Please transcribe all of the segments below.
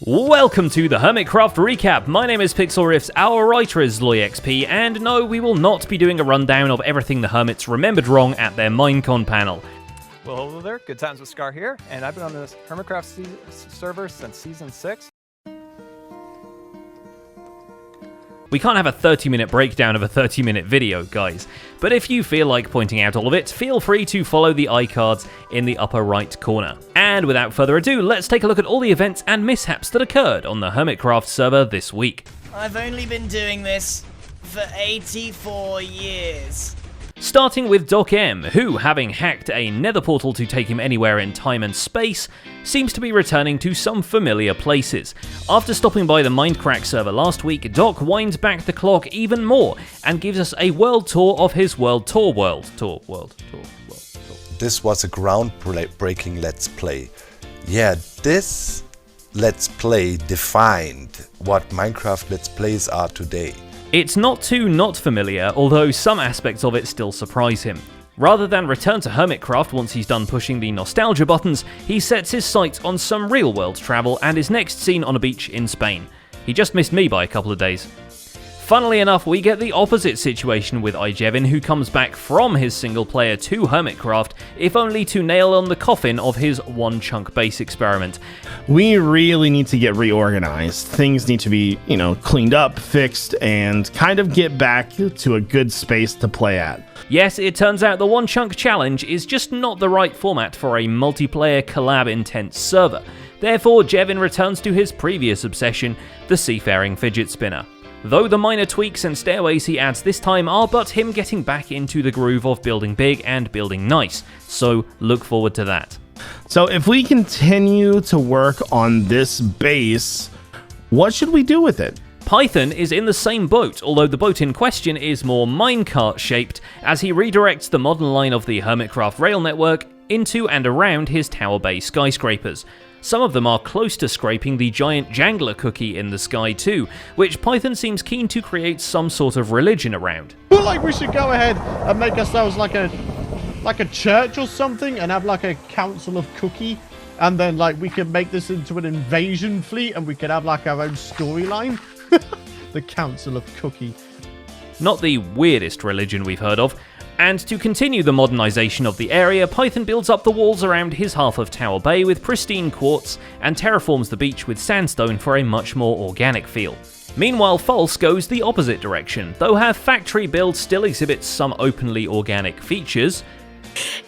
Welcome to the Hermitcraft Recap. My name is PixelRiffs, our writer is LoyXP, and no, we will not be doing a rundown of everything the Hermits remembered wrong at their Minecon panel. Well, hello there, Good Times with Scar here, and I've been on this Hermitcraft server since Season 6. We can't have a 30-minute breakdown of a 30-minute video, guys, but if you feel like pointing out all of it, feel free to follow the iCards in the upper right corner. And without further ado, let's take a look at all the events and mishaps that occurred on the Hermitcraft server this week. I've only been doing this for 84 years. Starting with Doc M, who, having hacked a nether portal to take him anywhere in time and space, seems to be returning to some familiar places. After stopping by the Minecraft server last week, Doc winds back the clock even more and gives us a world tour of his world tour. This was a groundbreaking Let's Play. Yeah, this Let's Play defined what Minecraft Let's Plays are today. It's not too not familiar, although some aspects of it still surprise him. Rather than return to Hermitcraft once he's done pushing the nostalgia buttons, he sets his sights on some real-world travel and is next seen on a beach in Spain. He just missed me by a couple of days. Funnily enough, we get the opposite situation with iJevin, who comes back from his single player to Hermitcraft, if only to nail on the coffin of his one-chunk base experiment. We really need to get reorganized. Things need to be, cleaned up, fixed, and kind of get back to a good space to play at. Yes, it turns out the one-chunk challenge is just not the right format for a multiplayer collab-intense server. Therefore, Jevin returns to his previous obsession, the seafaring fidget spinner. Though the minor tweaks and stairways he adds this time are but him getting back into the groove of building big and building nice, so look forward to that. So if we continue to work on this base, what should we do with it? Python is in the same boat, although the boat in question is more minecart shaped, as he redirects the modern line of the Hermitcraft rail network into and around his Tower Bay skyscrapers. Some of them are close to scraping the giant jangler cookie in the sky too, which Python seems keen to create some sort of religion around. I feel like we should go ahead and make ourselves like a church or something and have like a council of cookie, and then like we can make this into an invasion fleet and we could have like our own storyline. The council of cookie. Not the weirdest religion we've heard of. And to continue the modernization of the area, Python builds up the walls around his half of Tower Bay with pristine quartz and terraforms the beach with sandstone for a much more organic feel. Meanwhile, False goes the opposite direction, though her factory build still exhibits some openly organic features.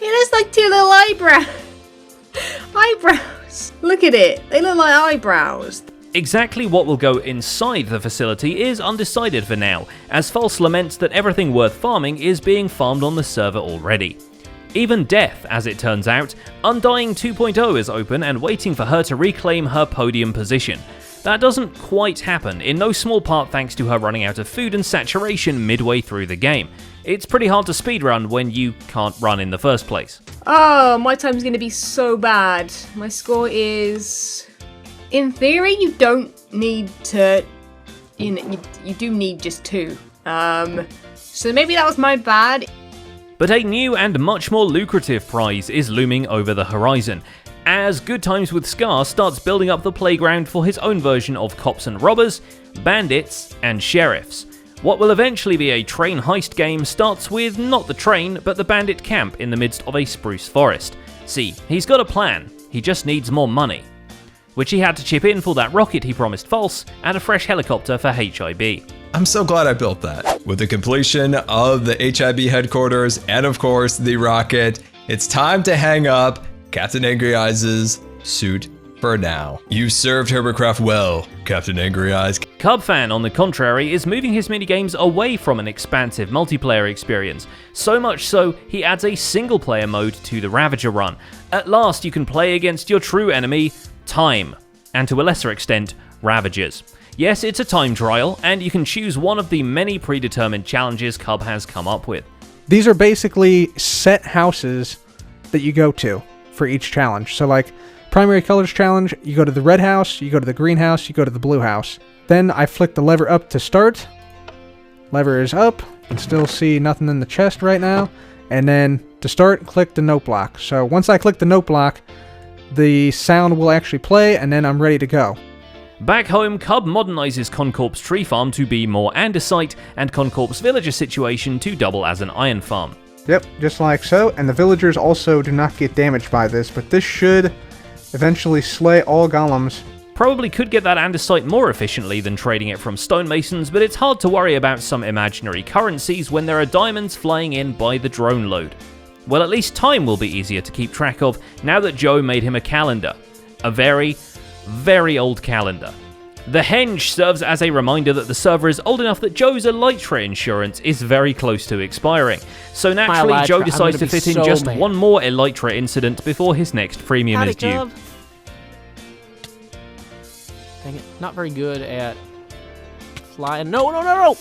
It looks like two little eyebrows. Look at it, they look like eyebrows. Exactly what will go inside the facility is undecided for now, as False laments that everything worth farming is being farmed on the server already. Even Death, as it turns out, Undying 2.0 is open and waiting for her to reclaim her podium position. That doesn't quite happen, in no small part thanks to her running out of food and saturation midway through the game. It's pretty hard to speedrun when you can't run in the first place. Oh, my time's gonna be so bad. My score is... In theory, you don't need to... You do need just 2. So maybe that was my bad. But a new and much more lucrative prize is looming over the horizon, as Good Times with Scar starts building up the playground for his own version of Cops and Robbers, Bandits, and Sheriffs. What will eventually be a train heist game starts with not the train, but the bandit camp in the midst of a spruce forest. See, he's got a plan, he just needs more money. Which he had to chip in for that rocket he promised False, and a fresh helicopter for HIB. I'm so glad I built that. With the completion of the HIB headquarters and of course the rocket, it's time to hang up Captain Angry Eyes' suit for now. You served Hermitcraft well, Captain Angry Eyes. Cubfan, on the contrary, is moving his minigames away from an expansive multiplayer experience, so much so he adds a single-player mode to the Ravager run. At last you can play against your true enemy, Time, and to a lesser extent, Ravagers. Yes, it's a time trial, and you can choose one of the many predetermined challenges Cub has come up with. These are basically set houses that you go to for each challenge. So like, primary colors challenge, you go to the red house, you go to the green house, you go to the blue house. Then I flick the lever up to start. Lever is up, you can still see nothing in the chest right now. And then to start, click the note block. So once I click the note block, the sound will actually play, and then I'm ready to go. Back home, Cub modernizes Concorp's tree farm to be more andesite, and Concorp's villager situation to double as an iron farm. Yep, just like so, and the villagers also do not get damaged by this, but this should eventually slay all golems. Probably could get that andesite more efficiently than trading it from stonemasons, but it's hard to worry about some imaginary currencies when there are diamonds flying in by the drone load. Well, at least time will be easier to keep track of now that Joe made him a calendar. A very, very old calendar. The henge serves as a reminder that the server is old enough that Joe's elytra insurance is very close to expiring. So naturally, elytra, Joe I'm decides to gonna be fit in so just mad. one more elytra incident before his next premium is due. Dang it, not very good at flying. No!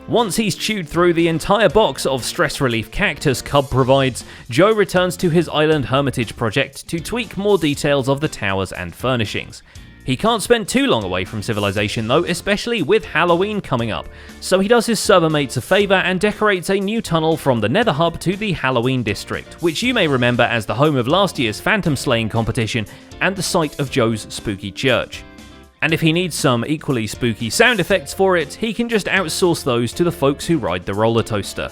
Once he's chewed through the entire box of stress relief cactus Cub provides, Joe returns to his island hermitage project to tweak more details of the towers and furnishings. He can't spend too long away from civilization though, especially with Halloween coming up, so he does his server mates a favour and decorates a new tunnel from the Nether Hub to the Halloween district, which you may remember as the home of last year's phantom slaying competition and the site of Joe's spooky church. And if he needs some equally spooky sound effects for it, he can just outsource those to the folks who ride the roller coaster.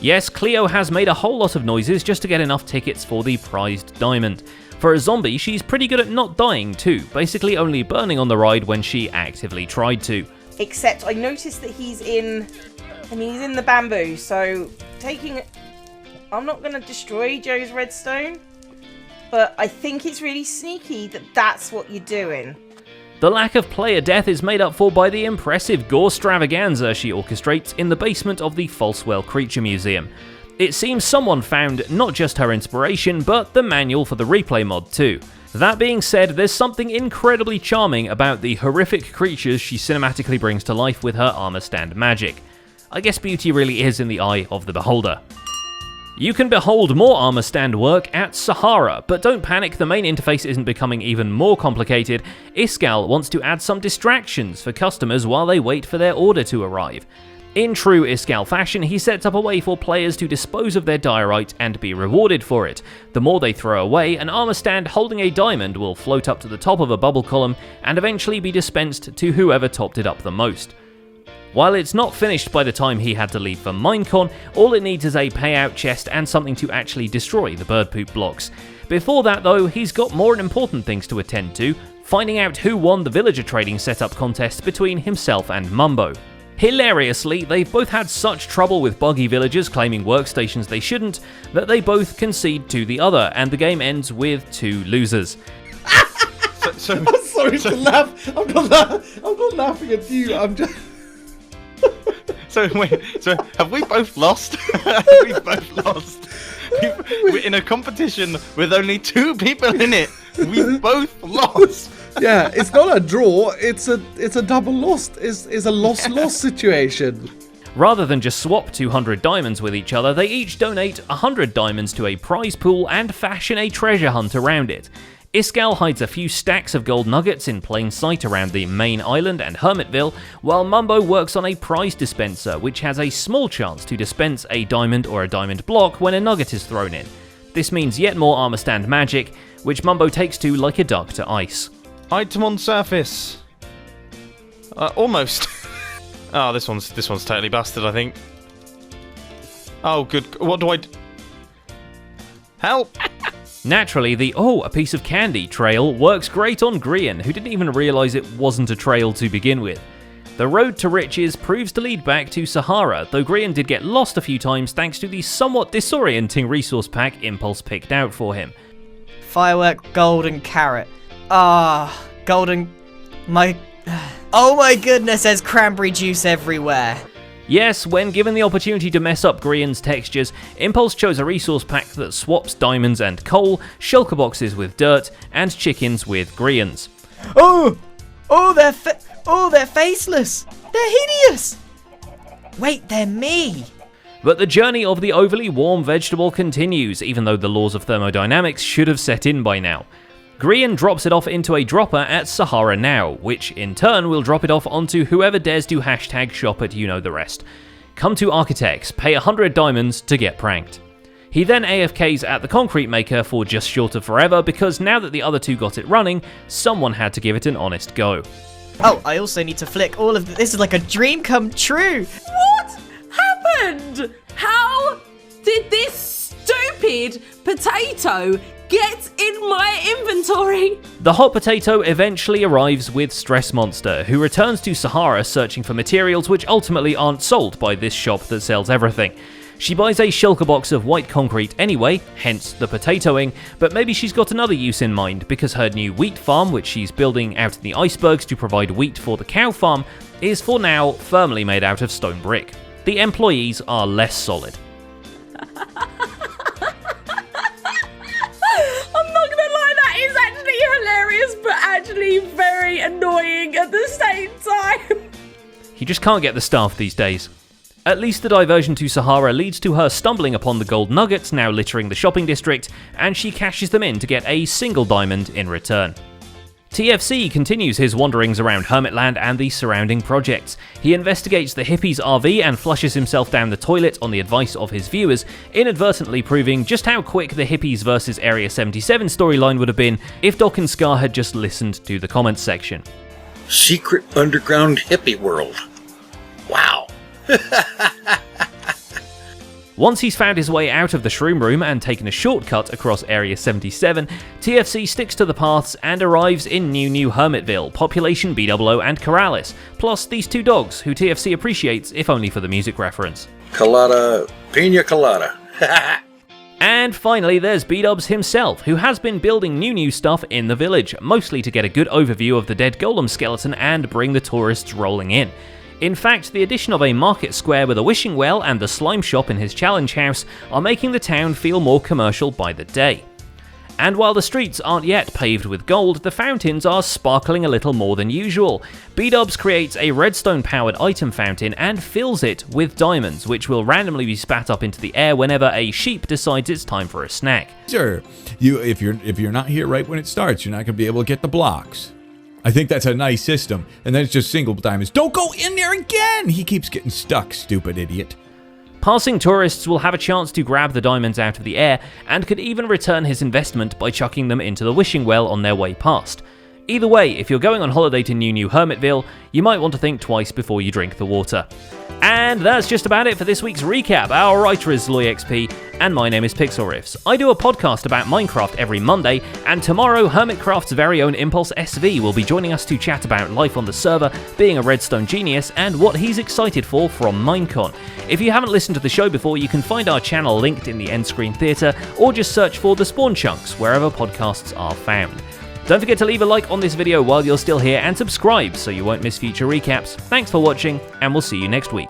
Yes, Cleo has made a whole lot of noises just to get enough tickets for the prized diamond. For a zombie, she's pretty good at not dying too, basically only burning on the ride when she actively tried to. Except I noticed that he's in the bamboo, so I'm not going to destroy Joe's redstone, but I think it's really sneaky that that's what you're doing. The lack of player death is made up for by the impressive gore stravaganza she orchestrates in the basement of the Falsewell Creature Museum. It seems someone found not just her inspiration, but the manual for the replay mod too. That being said, there's something incredibly charming about the horrific creatures she cinematically brings to life with her armor stand magic. I guess beauty really is in the eye of the beholder. You can behold more armor stand work at Sahara, but don't panic, the main interface isn't becoming even more complicated. Iskal wants to add some distractions for customers while they wait for their order to arrive. In true Iskal fashion, he sets up a way for players to dispose of their diorite and be rewarded for it. The more they throw away, an armor stand holding a diamond will float up to the top of a bubble column and eventually be dispensed to whoever topped it up the most. While it's not finished by the time he had to leave for Minecon, all it needs is a payout chest and something to actually destroy the bird poop blocks. Before that though, he's got more important things to attend to, finding out who won the villager trading setup contest between himself and Mumbo. Hilariously, they've both had such trouble with buggy villagers claiming workstations they shouldn't, that they both concede to the other, and the game ends with 2 losers. I'm sorry to laugh. I'm not laughing at you. I'm just... So have we both lost? We've both lost. We're in a competition with only 2 people in it. We've both lost. Yeah, it's not a draw. It's a double lost. It's a loss situation. Rather than just swap 200 diamonds with each other, they each donate 100 diamonds to a prize pool and fashion a treasure hunt around it. Iskal hides a few stacks of gold nuggets in plain sight around the main island and Hermitville, while Mumbo works on a prize dispenser, which has a small chance to dispense a diamond or a diamond block when a nugget is thrown in. This means yet more armor stand magic, which Mumbo takes to like a duck to ice. Item on surface. Almost. Oh, this one's totally busted, I think. Oh, good. What do I do? Help! Naturally, the a piece of candy trail works great on Grian, who didn't even realise it wasn't a trail to begin with. The road to riches proves to lead back to Sahara, though Grian did get lost a few times thanks to the somewhat disorienting resource pack Impulse picked out for him. Firework, golden carrot. Golden... Oh my goodness, there's cranberry juice everywhere. Yes, when given the opportunity to mess up Grian's textures, Impulse chose a resource pack that swaps diamonds and coal, shulker boxes with dirt, and chickens with Grians. They're faceless. They're hideous. Wait, they're me. But the journey of the overly warm vegetable continues, even though the laws of thermodynamics should have set in by now. Grian drops it off into a dropper at Sahara Now, which in turn will drop it off onto whoever dares to hashtag shop at you know the rest. Come to Architects, pay 100 diamonds to get pranked. He then AFKs at the concrete maker for just short of forever because now that the other two got it running, someone had to give it an honest go. Oh, I also need to flick all of this. Is like a dream come true. What happened? How did this stupid potato get in my inventory? The hot potato eventually arrives with Stress Monster, who returns to Sahara searching for materials which ultimately aren't sold by this shop that sells everything. She buys a shulker box of white concrete anyway, hence the potatoing, but maybe she's got another use in mind because her new wheat farm, which she's building out in the icebergs to provide wheat for the cow farm, is for now firmly made out of stone brick. The employees are less solid. I'm not gonna lie, that is actually hilarious, but actually very annoying at the same time. You just can't get the staff these days. At least the diversion to Sahara leads to her stumbling upon the gold nuggets now littering the shopping district, and she cashes them in to get a single diamond in return. TFC continues his wanderings around Hermitland and the surrounding projects. He investigates the hippies' RV and flushes himself down the toilet on the advice of his viewers, inadvertently proving just how quick the hippies versus Area 77 storyline would have been if Doc and Scar had just listened to the comments section. Secret underground hippie world. Wow. Once he's found his way out of the shroom room and taken a shortcut across Area 77, TFC sticks to the paths and arrives in New Hermitville, population BOO and Corrales, plus these two dogs, who TFC appreciates if only for the music reference. Colada, pina colada. And finally, there's B-Dubs himself, who has been building new stuff in the village, mostly to get a good overview of the dead golem skeleton and bring the tourists rolling in. In fact, the addition of a market square with a wishing well and the slime shop in his challenge house are making the town feel more commercial by the day. And while the streets aren't yet paved with gold, the fountains are sparkling a little more than usual. B-Dubs creates a redstone-powered item fountain and fills it with diamonds, which will randomly be spat up into the air whenever a sheep decides it's time for a snack. Sure, if you're not here right when it starts, you're not going to be able to get the blocks. I think that's a nice system, and then it's just single diamonds. Don't go in there again! He keeps getting stuck, stupid idiot. Passing tourists will have a chance to grab the diamonds out of the air, and could even return his investment by chucking them into the wishing well on their way past. Either way, if you're going on holiday to New Hermitville, you might want to think twice before you drink the water. And that's just about it for this week's recap. Our writer is LoyXP, and my name is Pixel Riffs. I do a podcast about Minecraft every Monday, and tomorrow Hermitcraft's very own Impulse SV will be joining us to chat about life on the server, being a redstone genius, and what he's excited for from Minecon. If you haven't listened to the show before, you can find our channel linked in the end screen theatre, or just search for The Spawn Chunks wherever podcasts are found. Don't forget to leave a like on this video while you're still here and subscribe so you won't miss future recaps. Thanks for watching, and we'll see you next week.